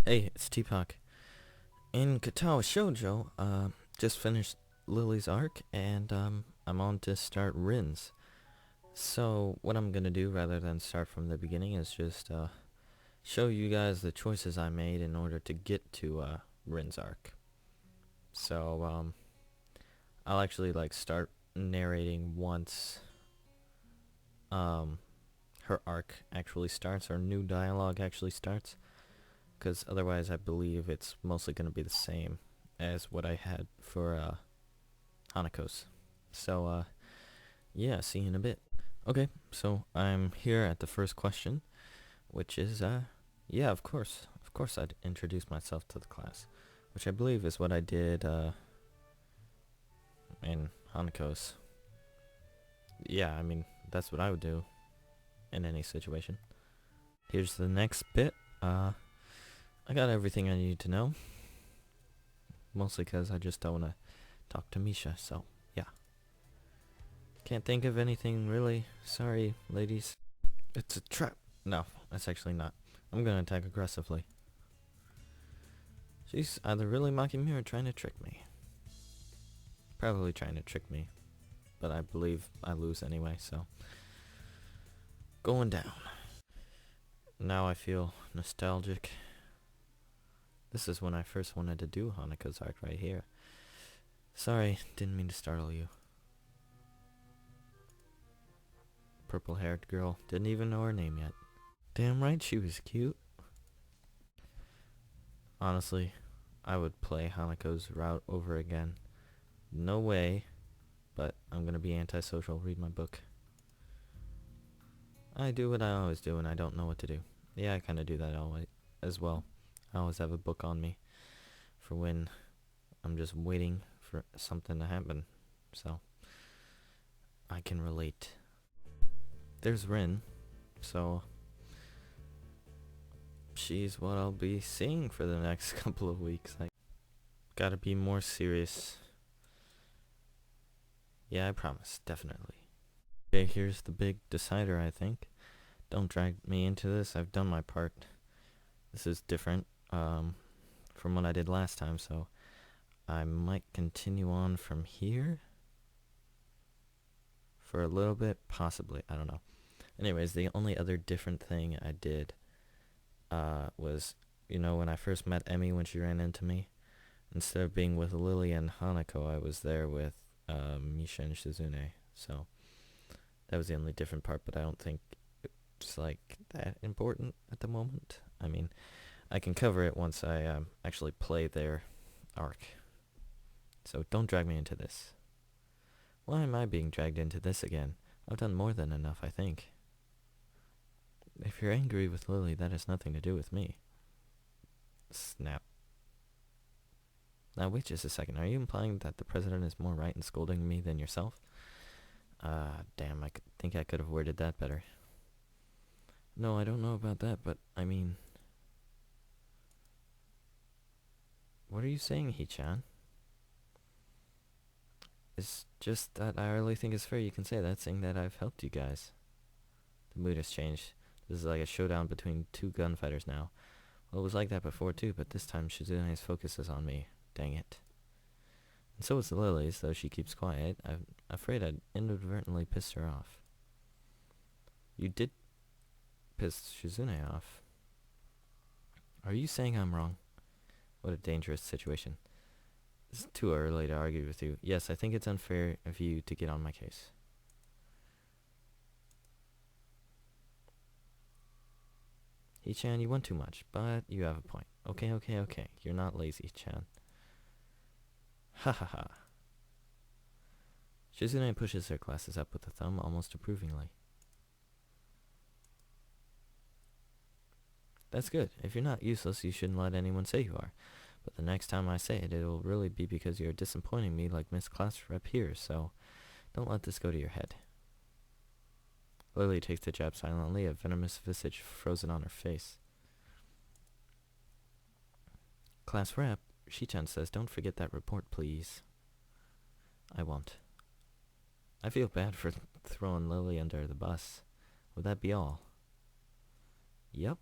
Hey, it's Tpok. In Katawa Shoujo, just finished Lily's arc, and I'm on to start Rin's. So what I'm gonna do, rather than start from the beginning, is just show you guys the choices I made in order to get to Rin's arc. So I'll actually start narrating once her arc actually starts, or new dialogue actually starts. Because otherwise I believe it's mostly going to be the same as what I had for Hanako's. So yeah, see you in a bit. Okay, so I'm here at the first question, which is yeah, of course I'd introduce myself to the class, which I believe is what I did in Hanako's. Yeah, I mean, that's what I would do in any situation. Here's the next bit. I got everything I need to know. Mostly because I just don't want to talk to Misha, so yeah. Can't think of anything really. Sorry, ladies. It's a trap. No, that's actually not. I'm gonna attack aggressively. She's either really mocking me or trying to trick me. Probably trying to trick me. But I believe I lose anyway, so. Going down. Now I feel nostalgic. This is when I first wanted to do Hanako's arc right here. Sorry, didn't mean to startle you. Purple-haired girl. Didn't even know her name yet. Damn right she was cute. Honestly, I would play Hanako's route over again. No way, but I'm gonna be antisocial, read my book. I do what I always do and I don't know what to do. Yeah, I kinda do that always as well. I always have a book on me for when I'm just waiting for something to happen. So, I can relate. There's Rin, so she's what I'll be seeing for the next couple of weeks. I gotta be more serious. Yeah, I promise, definitely. Okay, here's the big decider, I think. Don't drag me into this, I've done my part. This is different from what I did last time, so I might continue on from here for a little bit, possibly, I don't know. Anyways, the only other different thing I did was, when I first met Emmy when she ran into me, instead of being with Lily and Hanako, I was there with Misha and Shizune. So that was the only different part, but I don't think it's that important at the moment. I mean, I can cover it once I actually play their arc. So don't drag me into this. Why am I being dragged into this again? I've done more than enough, I think. If you're angry with Lily, that has nothing to do with me. Snap. Now wait just a second, are you implying that the president is more right in scolding me than yourself? Damn, I think I could have worded that better. No, I don't know about that, but I mean... What are you saying, Hee-chan? It's just that I really think it's fair you can say that, saying that I've helped you guys. The mood has changed. This is like a showdown between two gunfighters now. Well, it was like that before too, but this time Shizune's focus is on me. Dang it. And so is Lily's, though she keeps quiet. I'm afraid I'd inadvertently pissed her off. You did piss Shizune off. Are you saying I'm wrong? What a dangerous situation. It's too early to argue with you. Yes, I think it's unfair of you to get on my case. Hee-chan, you want too much, but you have a point. Okay. You're not lazy, Chan. Ha ha ha. Shizune pushes her glasses up with a thumb almost approvingly. That's good. If you're not useless, you shouldn't let anyone say you are. But the next time I say it, it'll really be because you're disappointing me like Miss Class Rep here, so don't let this go to your head. Lily takes the jab silently, a venomous visage frozen on her face. Class Rep, Shi-chan says don't forget that report, please. I won't. I feel bad for throwing Lily under the bus. Would that be all? Yep.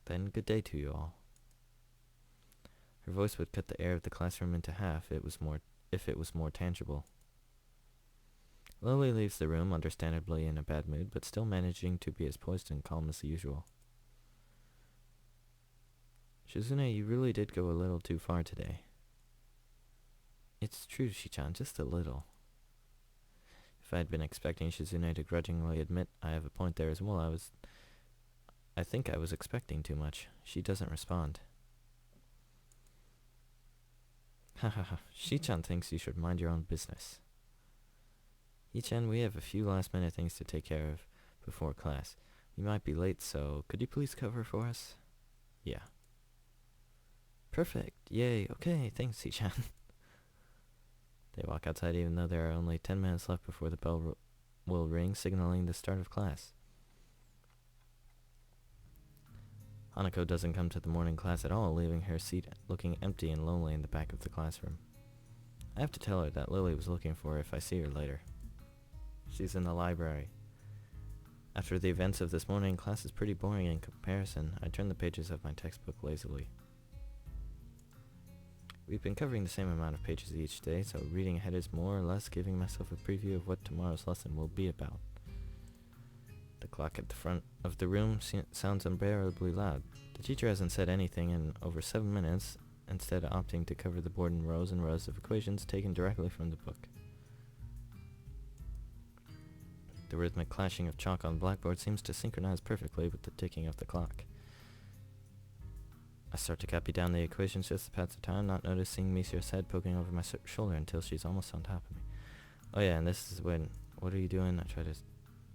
Then good day to you all. Her voice would cut the air of the classroom into half if it was more tangible. Lily leaves the room, understandably in a bad mood, but still managing to be as poised and calm as usual. Shizune, you really did go a little too far today. It's true, Shi-chan, just a little. If I had been expecting Shizune to grudgingly admit I have a point there as well, I think I was expecting too much. She doesn't respond. Hahaha, Shi-chan thinks you should mind your own business. Yi-chan, we have a few last-minute things to take care of before class. We might be late, so could you please cover for us? Yeah. Perfect. Yay. Okay, thanks, Yi-chan. They walk outside even though there are only 10 minutes left before the bell will ring, signaling the start of class. Hanako doesn't come to the morning class at all, leaving her seat looking empty and lonely in the back of the classroom. I have to tell her that Lily was looking for her if I see her later. She's in the library. After the events of this morning, class is pretty boring in comparison. I turn the pages of my textbook lazily. We've been covering the same amount of pages each day, so reading ahead is more or less giving myself a preview of what tomorrow's lesson will be about. The clock at the front of the room sounds unbearably loud. The teacher hasn't said anything in over 7 minutes, instead opting to cover the board in rows and rows of equations taken directly from the book. The rhythmic clashing of chalk on the blackboard seems to synchronize perfectly with the ticking of the clock. I start to copy down the equations just to pass the time, not noticing Misir's head poking over my shoulder until she's almost on top of me. Oh yeah, and this is when, what are you doing? I try to,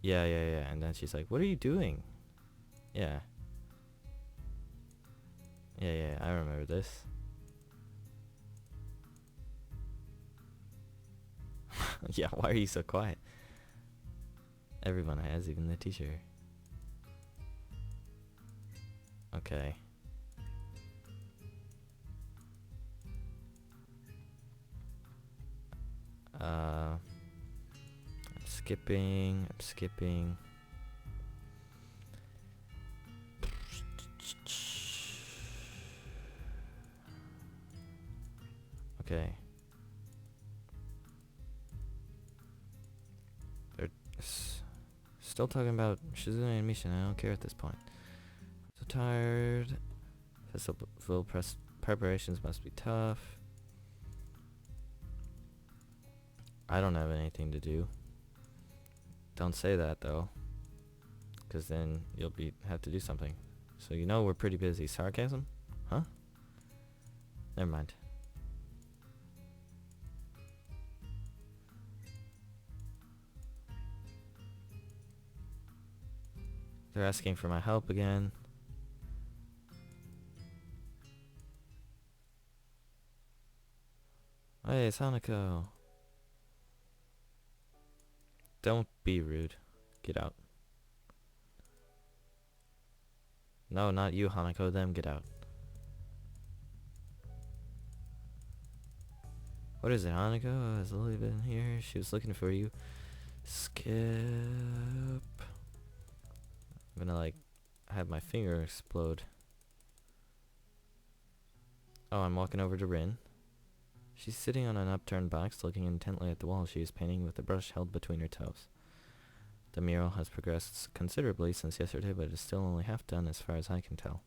yeah, and then she's like, what are you doing? Yeah, I remember this. Yeah, why are you so quiet? Everyone has, even the teacher. Okay. I'm skipping. Okay. They're still talking about Shizune and Misha, and I don't care at this point. I'm so tired. Festival preparations must be tough. I don't have anything to do. Don't say that though, because then you'll have to do something. So you know we're pretty busy. Sarcasm? Huh? Never mind. They're asking for my help again. Hey, it's Hanako. Don't be rude. Get out. No, not you, Hanako. Them, get out. What is it, Hanako? Has Lily been here? She was looking for you. Skip. I'm gonna, have my finger explode. Oh, I'm walking over to Rin. She's sitting on an upturned box, looking intently at the wall she is painting with a brush held between her toes. The mural has progressed considerably since yesterday, but is still only half done as far as I can tell.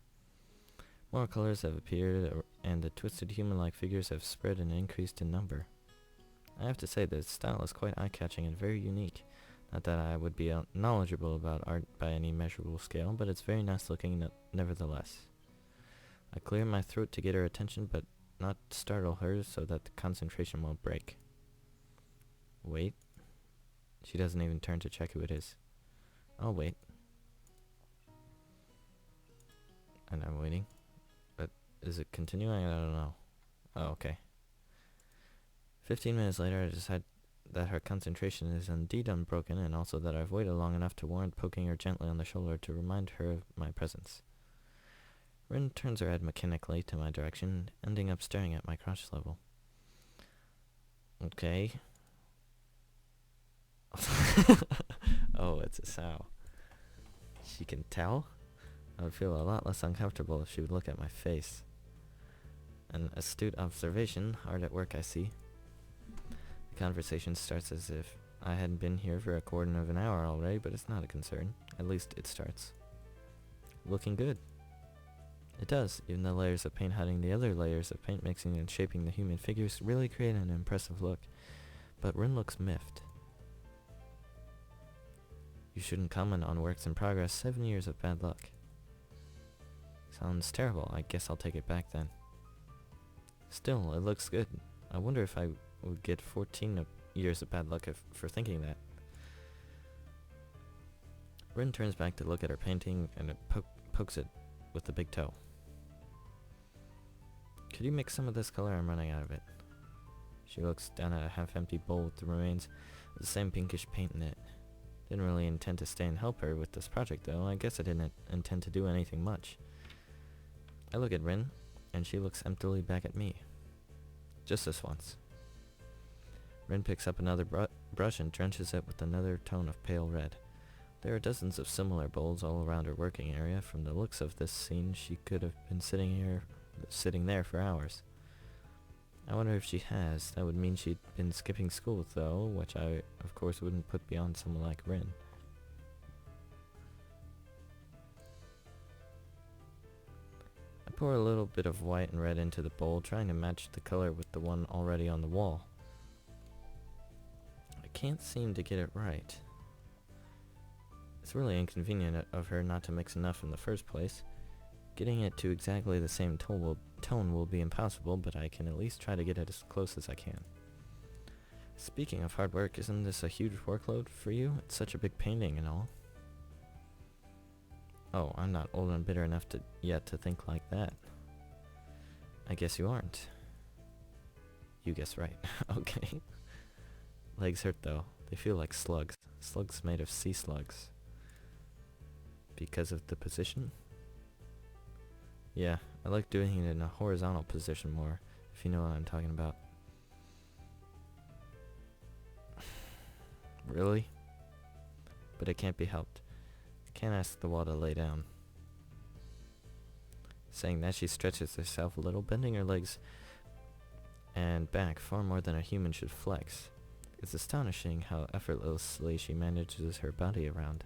More colors have appeared, and the twisted human-like figures have spread and increased in number. I have to say that its style is quite eye-catching and very unique. Not that I would be knowledgeable about art by any measurable scale, but it's very nice looking nevertheless. I clear my throat to get her attention, but not startle her so that the concentration won't break. Wait. She doesn't even turn to check who it is. I'll wait. And I'm waiting. But is it continuing? I don't know. Oh, okay. 15 minutes later, I decide that her concentration is indeed unbroken, and also that I've waited long enough to warrant poking her gently on the shoulder to remind her of my presence. Rin turns her head mechanically to my direction, ending up staring at my crotch level. Okay. Oh, it's a sow. She can tell? I would feel a lot less uncomfortable if she would look at my face. An astute observation, hard at work I see. The conversation starts as if I hadn't been here for a quarter of an hour already, but it's not a concern. At least it starts. Looking good. It does, even the layers of paint hiding the other layers of paint mixing and shaping the human figures really create an impressive look. But Rin looks miffed. You shouldn't comment on works in progress. 7 years of bad luck. Sounds terrible. I guess I'll take it back then. Still, it looks good. I wonder if I would get 14 years of bad luck for thinking that. Rin turns back to look at her painting and pokes it with the big toe. Could you mix some of this color? I'm running out of it. She looks down at a half-empty bowl with the remains of the same pinkish paint in it. Didn't really intend to stay and help her with this project though. I guess I didn't intend to do anything much. I look at Rin, and she looks emptily back at me. Just this once. Rin picks up another brush and drenches it with another tone of pale red. There are dozens of similar bowls all around her working area. From the looks of this scene, she could have been sitting there for hours. I wonder if she has. That would mean she'd been skipping school though, which I, of course, wouldn't put beyond someone like Rin. I pour a little bit of white and red into the bowl, trying to match the color with the one already on the wall. I can't seem to get it right. It's really inconvenient of her not to mix enough in the first place. Getting it to exactly the same tone will be impossible, but I can at least try to get it as close as I can. Speaking of hard work, isn't this a huge workload for you? It's such a big painting and all. Oh, I'm not old and bitter enough yet to think like that. I guess you aren't. You guess right. Okay. Legs hurt though. They feel like slugs. Slugs made of sea slugs. Because of the position? Yeah, I like doing it in a horizontal position more, if you know what I'm talking about. Really? But it can't be helped. Can't ask the wall to lay down. Saying that, she stretches herself a little, bending her legs and back far more than a human should flex. It's astonishing how effortlessly she manages her body around.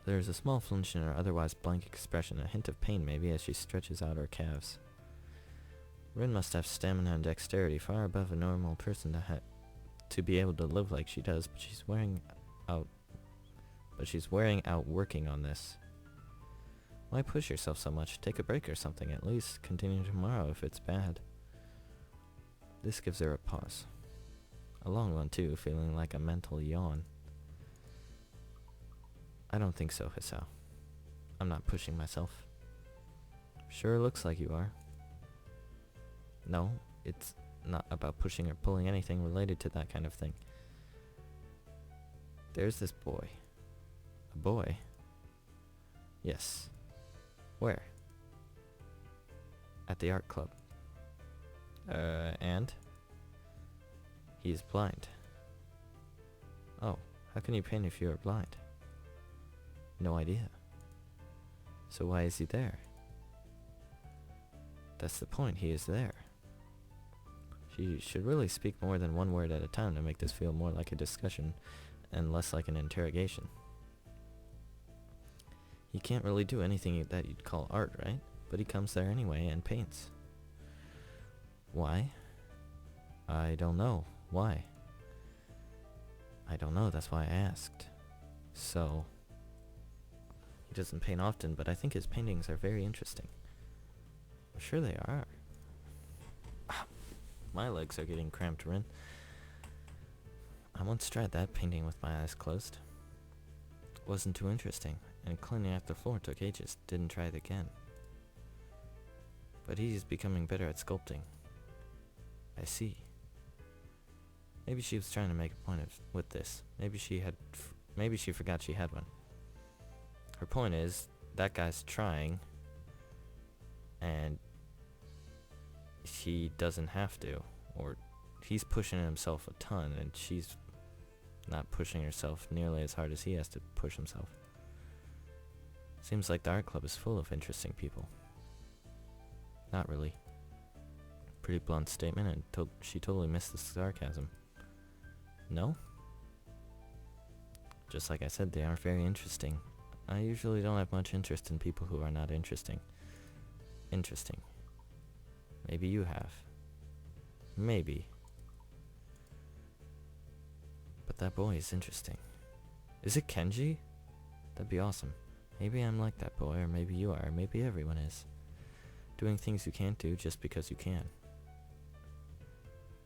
There is a small flinch in her otherwise blank expression, a hint of pain maybe, as she stretches out her calves. Rin must have stamina and dexterity far above a normal person to be able to live like she does, but she's wearing out working on this. Why push yourself so much? Take a break or something at least. Continue tomorrow if it's bad. This gives her a pause. A long one too, feeling like a mental yawn. I don't think so, Hisao. I'm not pushing myself. Sure looks like you are. No, it's not about pushing or pulling anything related to that kind of thing. There's this boy. A boy? Yes. Where? At the art club. And? He is blind. Oh, how can you paint if you are blind? No idea. So why is he there? That's the point, he is there. She should really speak more than one word at a time to make this feel more like a discussion and less like an interrogation. He can't really do anything that you'd call art, right? But he comes there anyway and paints. Why? I don't know. Why? I don't know, that's why I asked. So... He doesn't paint often, but I think his paintings are very interesting. I'm sure they are. My legs are getting cramped, Rin. I once tried that painting with my eyes closed. It wasn't too interesting, and cleaning out the floor took ages. Didn't try it again. But he's becoming better at sculpting. I see. Maybe she was trying to make a point with this. Maybe she forgot she had one. Her point is, that guy's trying, and she doesn't have to, or he's pushing himself a ton, and she's not pushing herself nearly as hard as he has to push himself. Seems like the art club is full of interesting people. Not really. Pretty blunt statement, and she totally missed the sarcasm. No? Just like I said, they aren't very interesting. I usually don't have much interest in people who are not interesting. Interesting. Maybe you have. Maybe. But that boy is interesting. Is it Kenji? That'd be awesome. Maybe I'm like that boy, or maybe you are, or maybe everyone is. Doing things you can't do just because you can.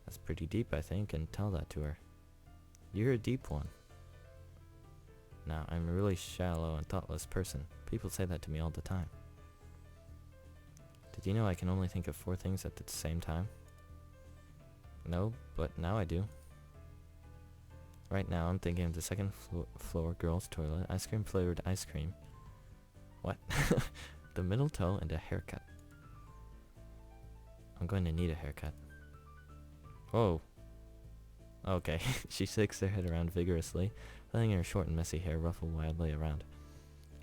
That's pretty deep, I think, and tell that to her. You're a deep one. Now, I'm a really shallow and thoughtless person. People say that to me all the time. Did you know I can only think of 4 things at the same time? No, but now I do. Right now, I'm thinking of the second floor girls' toilet, ice cream flavored ice cream. What? The middle toe and a haircut. I'm going to need a haircut. Whoa. Okay, she shakes her head around vigorously, letting her short and messy hair ruffle wildly around.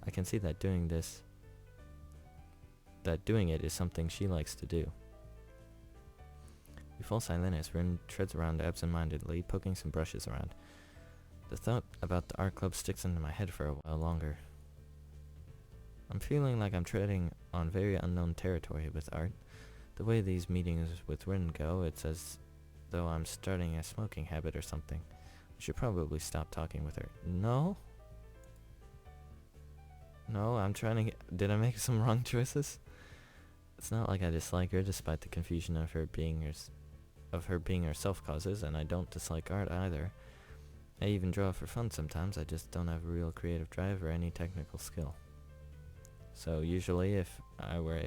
I can see that doing it is something she likes to do. We fall silent as Rin treads around absent-mindedly, poking some brushes around. The thought about the art club sticks into my head for a while longer. I'm feeling like I'm treading on very unknown territory with art. The way these meetings with Rin go, it's as though I'm starting a smoking habit or something. I should probably stop talking with her. No? No, I'm trying to did I make some wrong choices? It's not like I dislike her, despite the confusion of her being herself causes, and I don't dislike art either. I even draw for fun sometimes. I just don't have a real creative drive or any technical skill. So usually if I were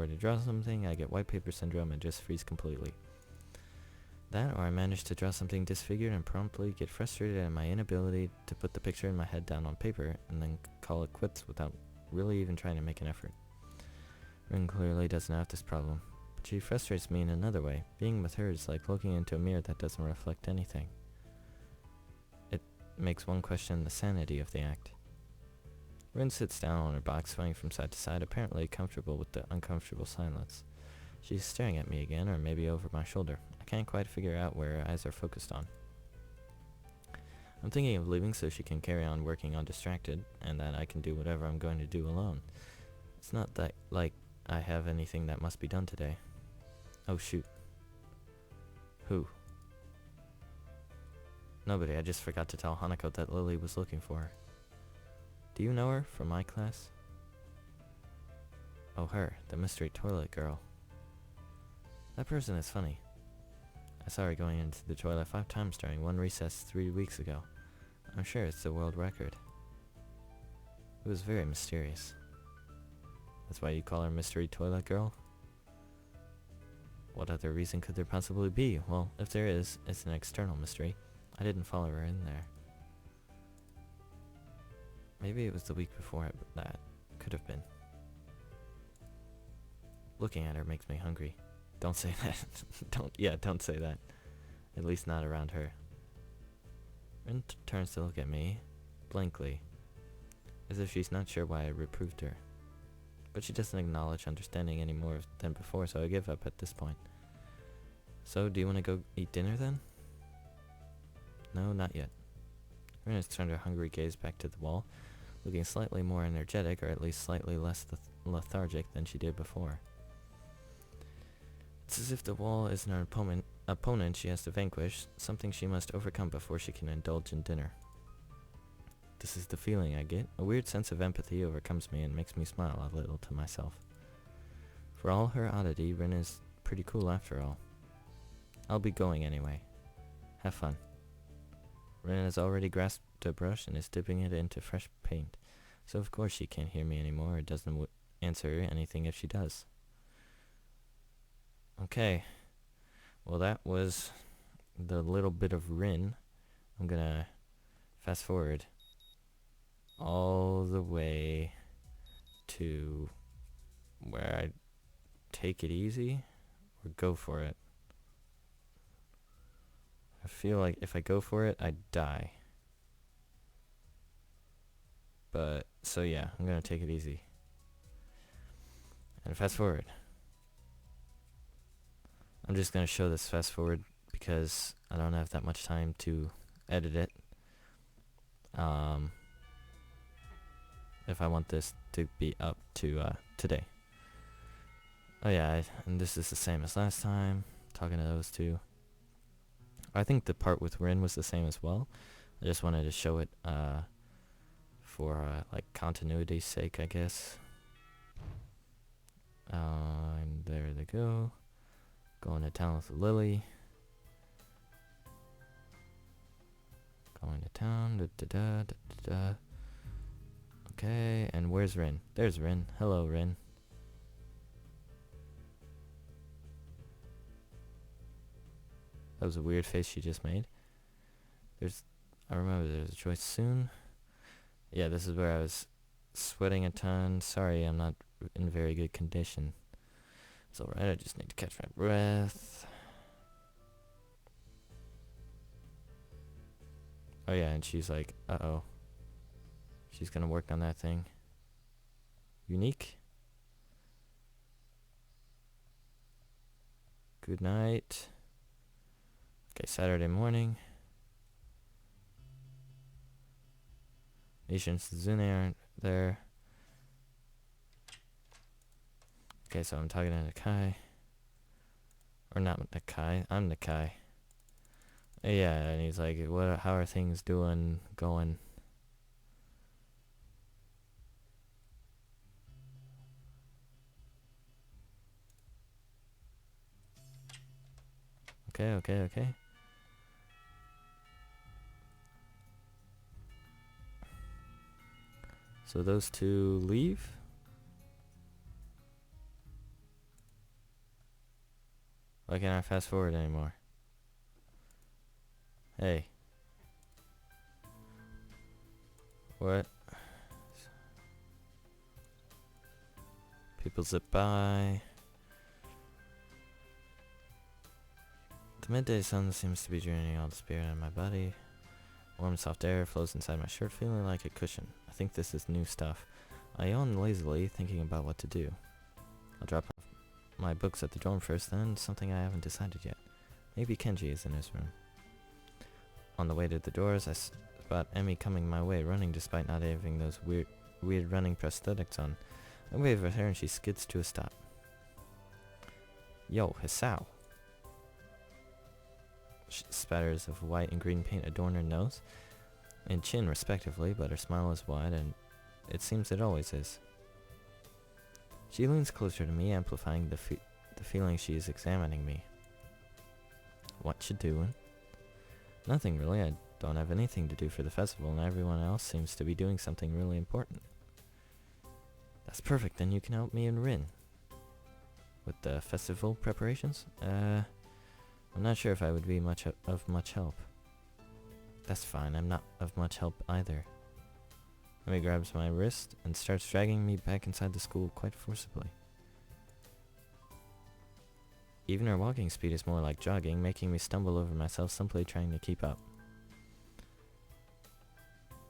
to draw something, I get white paper syndrome and just freeze completely. That, or I manage to draw something disfigured and promptly get frustrated at my inability to put the picture in my head down on paper and then call it quits without really even trying to make an effort. Rin clearly doesn't have this problem, but she frustrates me in another way. Being with her is like looking into a mirror that doesn't reflect anything. It makes one question the sanity of the act. Rin sits down on her box, swaying from side to side, apparently comfortable with the uncomfortable silence. She's staring at me again, or maybe over my shoulder. I can't quite figure out where her eyes are focused on. I'm thinking of leaving so she can carry on working undistracted, and that I can do whatever I'm going to do alone. It's not that, like, I have anything that must be done today. Oh shoot. Who? Nobody, I just forgot to tell Hanako that Lily was looking for her. Do you know her from my class? Oh, her, the mystery toilet girl. That person is funny. I saw her going into the toilet 5 times during one recess 3 weeks ago. I'm sure it's the world record. It was very mysterious. That's why you call her mystery toilet girl? What other reason could there possibly be? Well, if there is, it's an external mystery. I didn't follow her in there. Maybe it was the week before it, but that could have been. Looking at her makes me hungry. Don't say that. Don't say that. At least not around her. Rin turns to look at me, blankly, as if she's not sure why I reproved her. But she doesn't acknowledge understanding any more than before, so I give up at this point. So, do you want to go eat dinner then? No, not yet. Rin has turned her hungry gaze back to the wall, looking slightly more energetic, or at least slightly less lethargic than she did before. It's as if the wall is an opponent she has to vanquish, something she must overcome before she can indulge in dinner. This is the feeling I get. A weird sense of empathy overcomes me and makes me smile a little to myself. For all her oddity, Rin is pretty cool after all. I'll be going anyway. Have fun. Rin has already grasped a brush and is dipping it into fresh paint, so of course she can't hear me anymore or doesn't answer anything if she does. Okay, well that was the little bit of Rin. I'm gonna fast forward all the way to where I take it easy or go for it. I feel like if I go for it, I die. But, so yeah, I'm gonna take it easy. And fast forward. I'm just gonna show this fast forward because I don't have that much time to edit it. If I want this to be up to today. Oh yeah, and this is the same as last time, talking to those two. I think the part with Rin was the same as well. I just wanted to show it for like continuity's sake, I guess. And there they go. Going to town with Lily. Going to town. Da, da, da, da, da, da. Okay, and where's Rin? There's Rin. Hello, Rin. That was a weird face she just made. I remember there's a choice soon. Yeah, this is where I was sweating a ton. Sorry, I'm not in very good condition. It's alright, I just need to catch my breath. Oh yeah, and she's like, uh-oh. She's gonna work on that thing. Unique. Good night. Okay, Saturday morning. Nisha and Suzune aren't there. Okay, so I'm talking to Nakai. Or not Nakai, I'm Nakai. Yeah, and he's like, how are things going? Okay. So those two leave. Why can't I fast forward anymore? Hey. What? People zip by. The midday sun seems to be draining all the spirit out of my body. Warm, soft air flows inside my shirt, feeling like a cushion. I think this is new stuff. I yawn lazily, thinking about what to do. I'll drop off my books at the dorm first, then something I haven't decided yet. Maybe Kenji is in his room. On the way to the doors, I spot Emmy coming my way, running despite not having those weird running prosthetics on. I wave at her and she skids to a stop. Yo, Hisao. Spatters of white and green paint adorn her nose and chin respectively, but her smile is wide, and it seems it always is. She leans closer to me, amplifying the feeling she is examining me. What you doing? Nothing really. I don't have anything to do for the festival, and everyone else seems to be doing something really important. That's perfect, then you can help me and Rin with the festival preparations. I'm not sure if I would be of much help. That's fine, I'm not of much help either. Amy grabs my wrist and starts dragging me back inside the school quite forcibly. Even her walking speed is more like jogging, making me stumble over myself simply trying to keep up.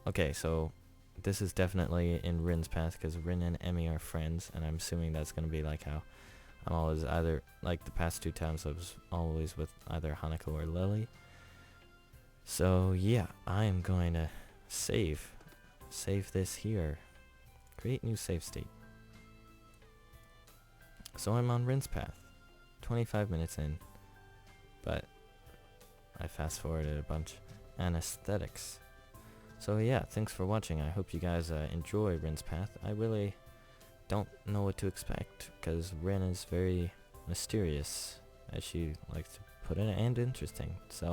Okay, so this is definitely in Rin's path because Rin and Emmy are friends, and I'm assuming that's going to be like how I'm always either, like the past 2 times I was always with either Hanako or Lily. So yeah, I am going to save this here. Create new save state. So I'm on Rin's path. 25 minutes in. But I fast forwarded a bunch. Anesthetics. So yeah, thanks for watching. I hope you guys enjoy Rin's path. I really don't know what to expect because Rin is very mysterious, as she likes to put it, and interesting. So